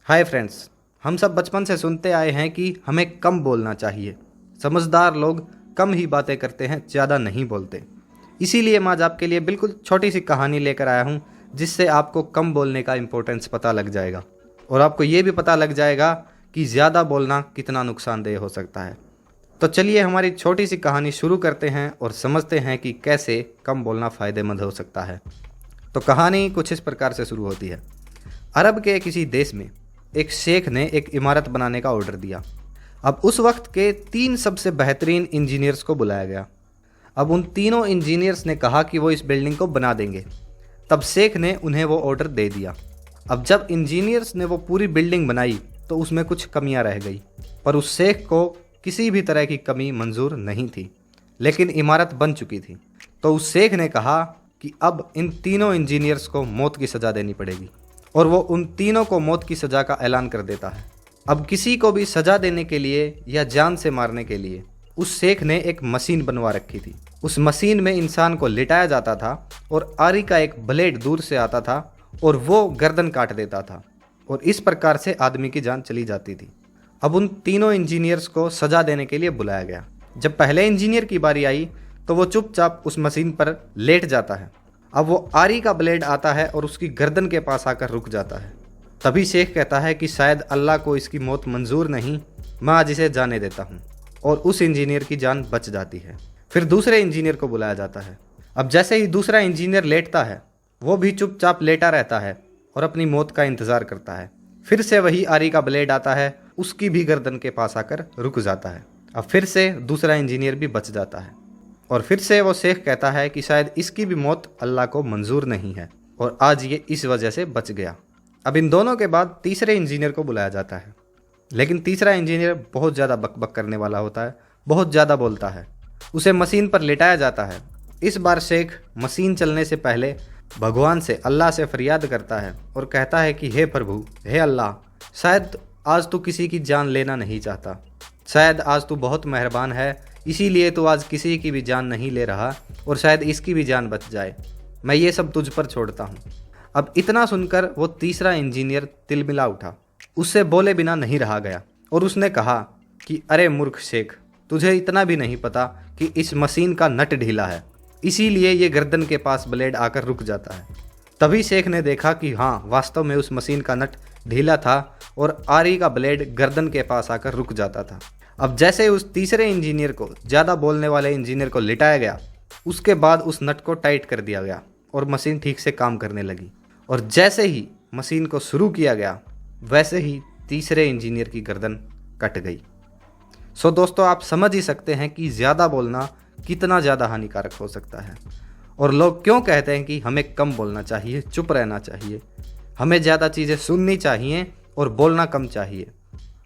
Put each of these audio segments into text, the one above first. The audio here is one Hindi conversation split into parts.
हाय फ्रेंड्स, हम सब बचपन से सुनते आए हैं कि हमें कम बोलना चाहिए। समझदार लोग कम ही बातें करते हैं, ज़्यादा नहीं बोलते। इसीलिए मैं आज आपके लिए बिल्कुल छोटी सी कहानी लेकर आया हूँ, जिससे आपको कम बोलने का इम्पोर्टेंस पता लग जाएगा और आपको ये भी पता लग जाएगा कि ज़्यादा बोलना कितना नुकसानदेह हो सकता है। तो चलिए हमारी छोटी सी कहानी शुरू करते हैं और समझते हैं कि कैसे कम बोलना फ़ायदेमंद हो सकता है। तो कहानी कुछ इस प्रकार से शुरू होती है। अरब के किसी देश में एक शेख ने एक इमारत बनाने का ऑर्डर दिया। अब उस वक्त के 3 सबसे बेहतरीन इंजीनियर्स को बुलाया गया। अब उन तीनों इंजीनियर्स ने कहा कि वो इस बिल्डिंग को बना देंगे। तब शेख ने उन्हें वो ऑर्डर दे दिया। अब जब इंजीनियर्स ने वो पूरी बिल्डिंग बनाई तो उसमें कुछ कमियां रह गई, पर उस शेख को किसी भी तरह की कमी मंजूर नहीं थी, लेकिन इमारत बन चुकी थी। तो उस शेख ने कहा कि अब इन तीनों इंजीनियर्स को मौत की सज़ा देनी पड़ेगी, और वो उन तीनों को मौत की सज़ा का ऐलान कर देता है। अब किसी को भी सज़ा देने के लिए या जान से मारने के लिए उस शेख ने एक मशीन बनवा रखी थी। उस मशीन में इंसान को लिटाया जाता था और आरी का एक ब्लेड दूर से आता था और वो गर्दन काट देता था, और इस प्रकार से आदमी की जान चली जाती थी। अब उन तीनों इंजीनियर्स को सज़ा देने के लिए बुलाया गया। जब पहले इंजीनियर की बारी आई तो वो चुपचाप उस मशीन पर लेट जाता है। अब वो आरी का ब्लेड आता है और उसकी गर्दन के पास आकर रुक जाता है। तभी शेख कहता है कि शायद अल्लाह को इसकी मौत मंजूर नहीं, मैं आज इसे जाने देता हूँ, और उस इंजीनियर की जान बच जाती है। फिर दूसरे इंजीनियर को बुलाया जाता है। अब जैसे ही दूसरा इंजीनियर लेटता है, वो भी चुपचाप लेटा रहता है और अपनी मौत का इंतज़ार करता है। फिर से वही आरी का ब्लेड आता है, उसकी भी गर्दन के पास आकर रुक जाता है। अब फिर से दूसरा इंजीनियर भी बच जाता है, और फिर से वो शेख कहता है कि शायद इसकी भी मौत अल्लाह को मंजूर नहीं है, और आज ये इस वजह से बच गया। अब इन दोनों के बाद तीसरे इंजीनियर को बुलाया जाता है, लेकिन तीसरा इंजीनियर बहुत ज़्यादा बकबक करने वाला होता है, बहुत ज़्यादा बोलता है। उसे मशीन पर लिटाया जाता है। इस बार शेख मशीन चलने से पहले भगवान से, अल्लाह से फरियाद करता है और कहता है कि हे प्रभु, हे अल्लाह, शायद आज तू किसी की जान लेना नहीं चाहता, शायद आज तू बहुत मेहरबान है, इसीलिए तो आज किसी की भी जान नहीं ले रहा, और शायद इसकी भी जान बच जाए। मैं ये सब तुझ पर छोड़ता हूँ। अब इतना सुनकर वो तीसरा इंजीनियर तिलमिला उठा, उससे बोले बिना नहीं रहा गया, और उसने कहा कि अरे मूर्ख शेख, तुझे इतना भी नहीं पता कि इस मशीन का नट ढीला है, इसीलिए ये गर्दन के पास ब्लेड आकर रुक जाता है। तभी शेख ने देखा कि हाँ, वास्तव में उस मशीन का नट ढीला था और आरी का ब्लेड गर्दन के पास आकर रुक जाता था। अब जैसे उस तीसरे इंजीनियर को, ज़्यादा बोलने वाले इंजीनियर को लिटाया गया, उसके बाद उस नट को टाइट कर दिया गया और मशीन ठीक से काम करने लगी। और जैसे ही मशीन को शुरू किया गया, वैसे ही तीसरे इंजीनियर की गर्दन कट गई। सो दोस्तों, आप समझ ही सकते हैं कि ज़्यादा बोलना कितना ज़्यादा हानिकारक हो सकता है, और लोग क्यों कहते हैं कि हमें कम बोलना चाहिए, चुप रहना चाहिए, हमें ज़्यादा चीज़ें सुननी चाहिए और बोलना कम चाहिए।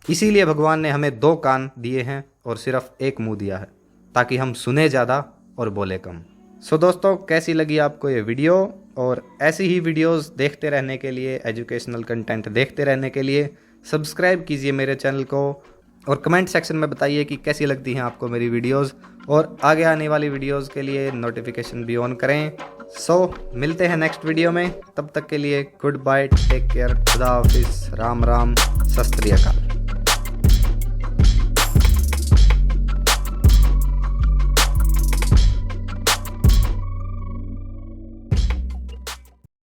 इसीलिए भगवान ने हमें 2 कान दिए हैं और सिर्फ 1 मुंह दिया है, ताकि हम सुने ज़्यादा और बोले कम। सो दोस्तों, कैसी लगी आपको ये वीडियो? और ऐसी ही वीडियोस देखते रहने के लिए, एजुकेशनल कंटेंट देखते रहने के लिए सब्सक्राइब कीजिए मेरे चैनल को, और कमेंट सेक्शन में बताइए कि कैसी लगती हैं आपको मेरी वीडियोस, और आगे आने वाली वीडियोस के लिए नोटिफिकेशन भी ऑन करें। सो मिलते हैं नेक्स्ट वीडियो में, तब तक के लिए गुड बाय, टेक केयर, खुदा हाफिज़, राम राम, सत श्री अकाल।